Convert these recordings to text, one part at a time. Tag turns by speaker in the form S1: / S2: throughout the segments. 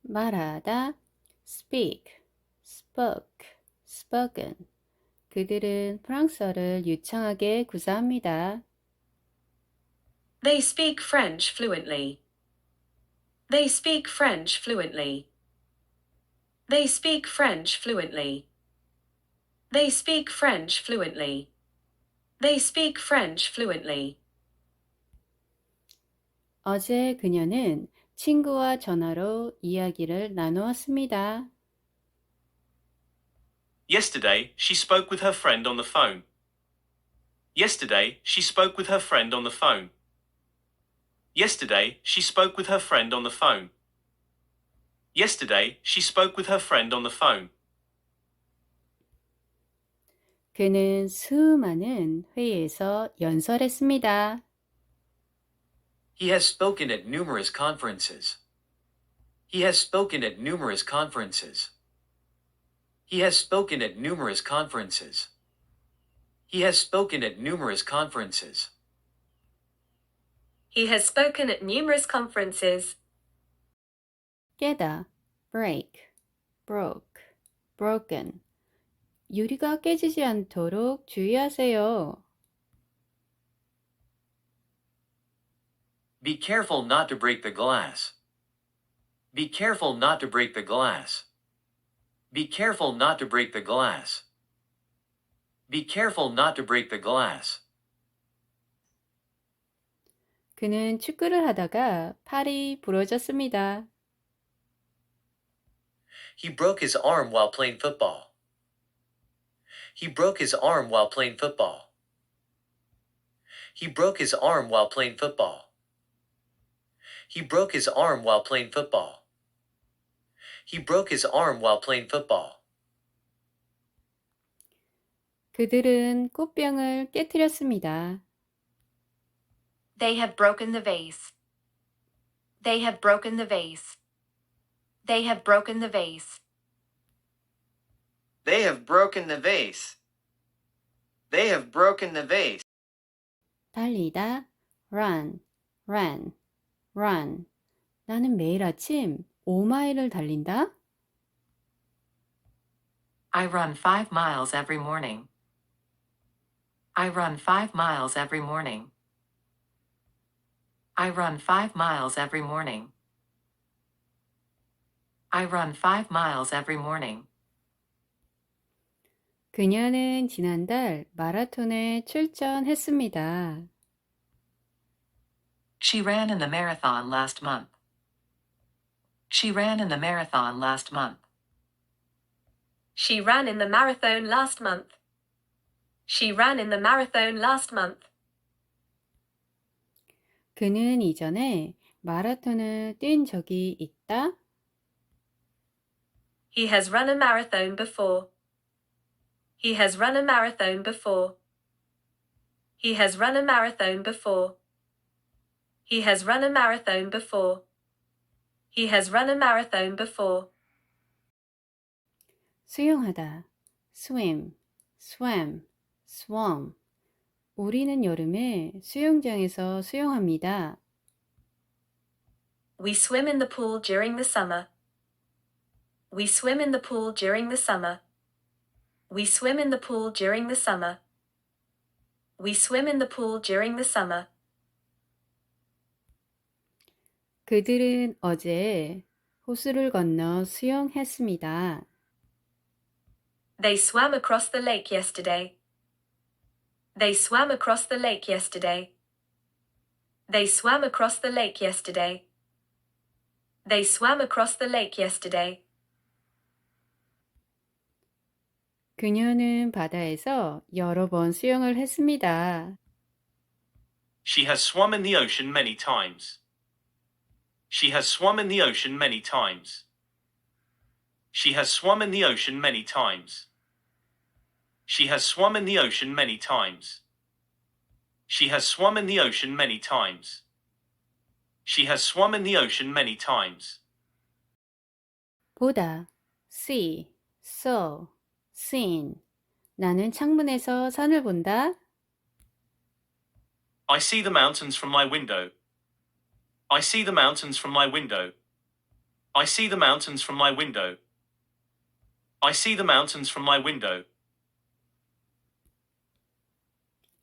S1: 말하다, speak, spoke, spoken. 그들은 프랑스어를 유창하게 구사합니다.
S2: They speak French fluently. They speak French fluently. They speak French fluently. They speak French fluently. They speak French fluently.
S1: 어제 그녀는 친구와 전화로 이야기를 나누었습니다.
S3: Yesterday, she spoke with her friend on the phone. Yesterday, she spoke with her friend on the phone. Yesterday, she spoke with her friend on the phone. Yesterday, she spoke with her friend on the phone.
S1: 그는 수많은 회의에서 연설했습니다.
S4: He has spoken at numerous conferences. He has spoken at numerous conferences. He has spoken at numerous conferences. He has spoken at numerous conferences.
S2: He has spoken at numerous conferences.
S1: 깨다, break, broke, broken. 유리가 깨지지 않도록 주의하세요.
S4: Be careful not to break the glass. Be careful not to break the glass. Be careful not to break the glass. Be careful not to break the glass.
S1: 그는 축구를 하다가 팔이 부러졌습니다.
S4: He broke his arm while playing football. He broke his arm while playing football. He broke his arm while playing football. He broke his arm while playing football. He broke his arm while playing football.
S1: 그들은 꽃병을 깨뜨렸습니다.
S2: They have broken the vase. They have broken the vase. They have broken the vase.
S5: They have broken the vase. They have broken the vase.
S1: 달리다, run, ran, run. 나는 매일 아침 5마일을 달린다.
S6: I run 5 miles every morning. I run 5 miles every morning. I run 5 miles every morning. I run 5 miles every morning.
S1: 그녀는 지난달 마라톤에 출전했습니다.
S6: She ran in the marathon last month. She ran in the marathon last month.
S2: She ran in the marathon last month. She ran in the marathon last month.
S1: 그는 이전에 마라톤을 뛴 적이 있다.
S2: He has run a marathon before. He has run a marathon before. He has run a marathon before. He has run a marathon before. He has run a marathon before.
S1: 수영하다, swim, swam, swam. 우리는 여름에 수영장에서 수영합니다.
S2: We swim in the pool during the summer. We swim in the pool during the summer. We swim in the pool during the summer. We swim in the pool during the summer.
S1: 그들은 어제 호수를 건너 수영했습니다.
S2: They swam across the lake yesterday. They swam across the lake yesterday. They swam across the lake yesterday. They swam across the lake yesterday.
S1: 그녀는 바다에서 여러 번 수영을 했습니다.
S3: She has swum in the ocean many times. She has swum in the ocean many times. She has swum in the ocean many times. She has swum in the ocean many times. She has swum in the ocean many times. She has swum in the ocean many times.
S1: 보다, see, saw, seen. 나는 창문에서 산을 본다.
S3: I see the mountains from my window. I see the mountains from my window. I see the mountains from my window. I see the mountains from my window.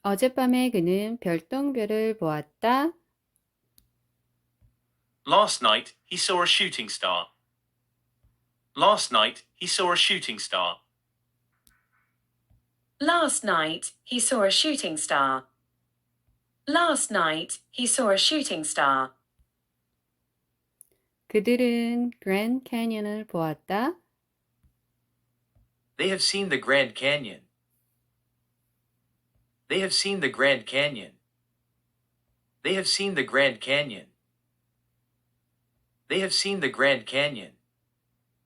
S1: 어젯밤에 그는 별똥별을 보았다.
S3: Last night, he saw a shooting star. Last night, he saw a shooting star.
S2: Last night, he saw a shooting star. Last night, he saw a shooting star.
S1: 그들은 그랜드 캐니언을 보았다.
S4: They have seen the Grand Canyon. They have seen the Grand Canyon. They have seen the Grand Canyon. They have seen the Grand Canyon.